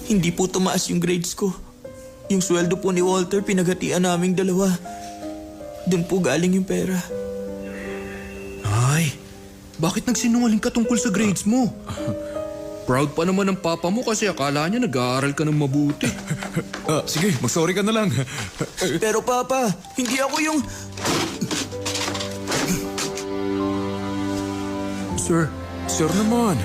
Hindi po tumaas yung grades ko. Yung sweldo po ni Walter, pinaghatian naming dalawa. Doon po galing yung pera. Ay, bakit nagsinungaling ka tungkol sa grades mo? Proud pa naman ng papa mo kasi akala niya nag-aaral ka ng mabuti. Sige, mag-sorry ka na lang. Pero Papa, hindi ako yung... Sir naman.